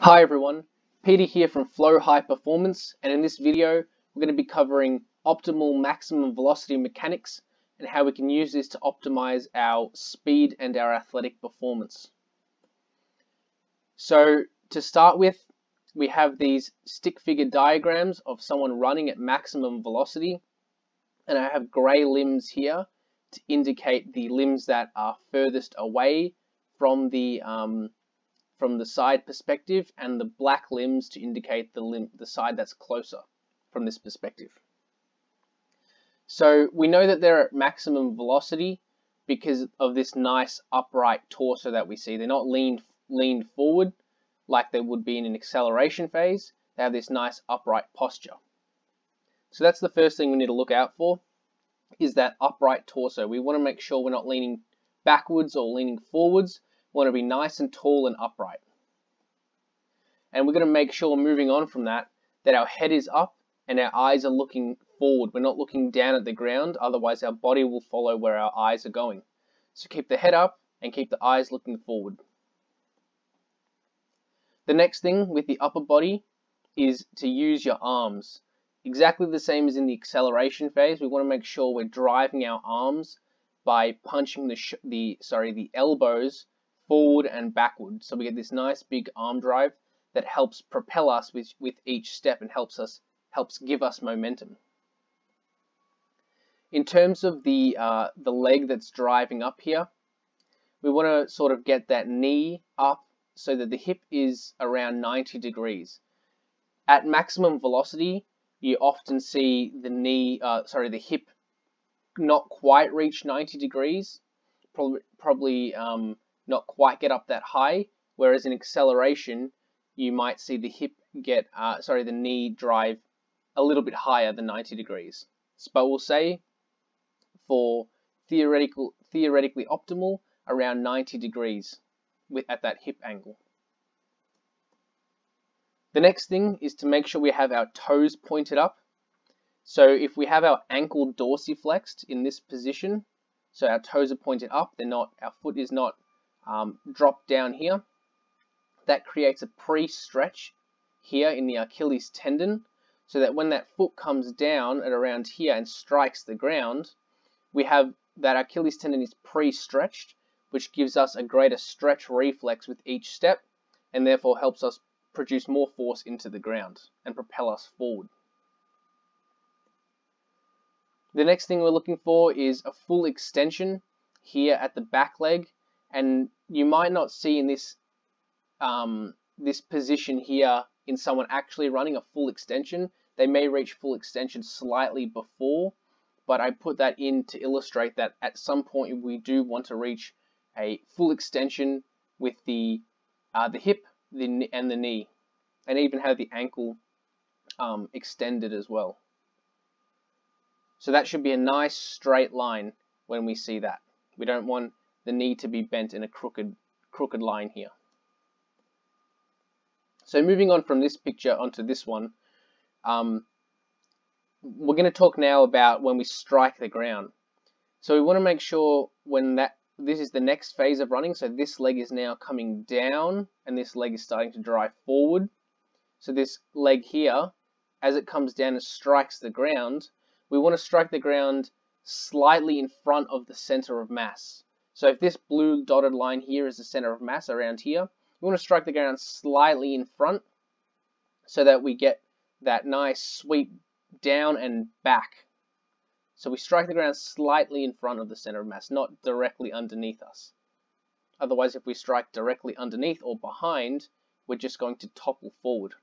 Hi everyone, Peter here from Flow High Performance, and in this video we're going to be covering optimal maximum velocity mechanics and how we can use this to optimize our speed and our athletic performance. So to start with, we have these stick figure diagrams of someone running at maximum velocity, and I have grey limbs here to indicate the limbs that are furthest away from the side perspective, and the black limbs to indicate the side that's closer from this perspective. So we know that they're at maximum velocity because of this nice upright torso that we see. They're not leaned forward like they would be in an acceleration phase. They have this nice upright posture. So that's the first thing we need to look out for, is that upright torso. We want to make sure we're not leaning backwards or leaning forwards. We want to be nice and tall and upright. And we're going to make sure, moving on from that, that our head is up and our eyes are looking forward. We're not looking down at the ground, otherwise our body will follow where our eyes are going. So keep the head up and keep the eyes looking forward. The next thing with the upper body is to use your arms. Exactly the same as in the acceleration phase. We want to make sure we're driving our arms by punching the elbows forward and backward. So we get this nice big arm drive that helps propel us with each step and helps give us momentum. In terms of the leg that's driving up here, we want to sort of get that knee up so that the hip is around 90 degrees. At maximum velocity, you often see the hip not quite reach 90 degrees, probably not quite get up that high, whereas in acceleration, you might see the hip the knee drive a little bit higher than 90 degrees. But we'll say for theoretically optimal, around 90 degrees at that hip angle. The next thing is to make sure we have our toes pointed up. So if we have our ankle dorsiflexed in this position, so our toes are pointed up, our foot is not dropped down here, that creates a pre-stretch here in the Achilles tendon, so that when that foot comes down at around here and strikes the ground, we have that Achilles tendon is pre-stretched, which gives us a greater stretch reflex with each step, and therefore helps us produce more force into the ground and propel us forward. The next thing we're looking for is a full extension here at the back leg, and you might not see in this position here in someone actually running a full extension. They may reach full extension slightly before, but I put that in to illustrate that at some point we do want to reach a full extension with the hip and the knee, and even have the ankle extended as well. So that should be a nice straight line when we see that. We don't want the knee to be bent in a crooked line here. So moving on from this picture onto this one, we're going to talk now about when we strike the ground. So we want to make sure this is the next phase of running, so this leg is now coming down and this leg is starting to drive forward. So this leg here, as it comes down and strikes the ground, we want to strike the ground slightly in front of the center of mass. So if this blue dotted line here is the center of mass around here, we want to strike the ground slightly in front so that we get that nice sweep down and back. So we strike the ground slightly in front of the center of mass, not directly underneath us. Otherwise, if we strike directly underneath or behind, we're just going to topple forward.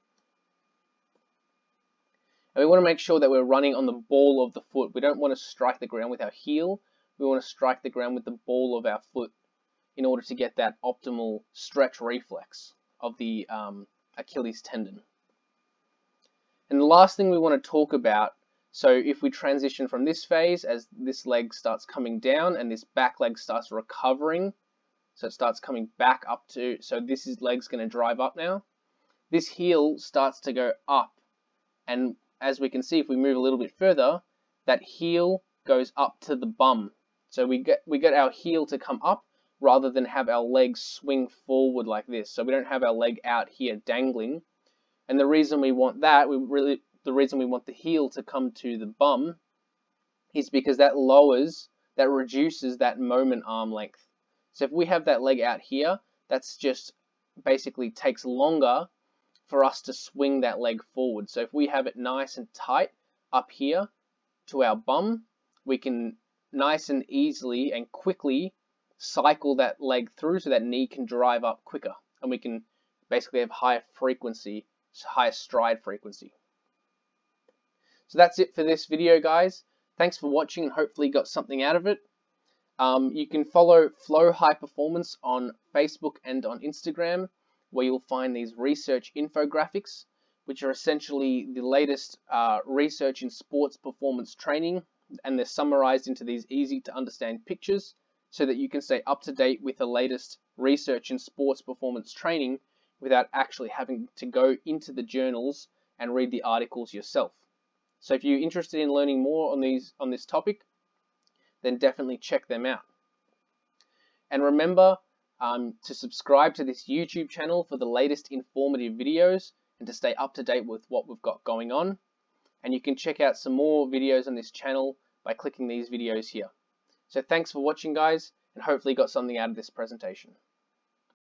And we want to make sure that we're running on the ball of the foot. We don't want to strike the ground with our heel. We want to strike the ground with the ball of our foot in order to get that optimal stretch reflex of the Achilles tendon. And the last thing we want to talk about, so if we transition from this phase, as this leg starts coming down and this back leg starts recovering, so it starts coming back up so this leg's going to drive up now. This heel starts to go up, and as we can see, if we move a little bit further, that heel goes up to the bum. So we get our heel to come up, rather than have our legs swing forward like this. So we don't have our leg out here dangling. And the reason we want that, the reason we want the heel to come to the bum is because that reduces that moment arm length. So if we have that leg out here, that's just basically takes longer for us to swing that leg forward. So if we have it nice and tight up here to our bum, we can nice and easily and quickly cycle that leg through so that knee can drive up quicker, and we can basically have higher frequency, higher stride frequency. So that's it for this video, guys. Thanks for watching and hopefully got something out of it. You can follow Flow High Performance on Facebook and on Instagram, where you'll find these research infographics, which are essentially the latest research in sports performance training, and they're summarized into these easy to understand pictures so that you can stay up to date with the latest research in sports performance training without actually having to go into the journals and read the articles yourself. So if you're interested in learning more on this topic, then definitely check them out. And remember to subscribe to this YouTube channel for the latest informative videos and to stay up to date with what we've got going on. And you can check out some more videos on this channel by clicking these videos here. So thanks for watching, guys, and hopefully got something out of this presentation.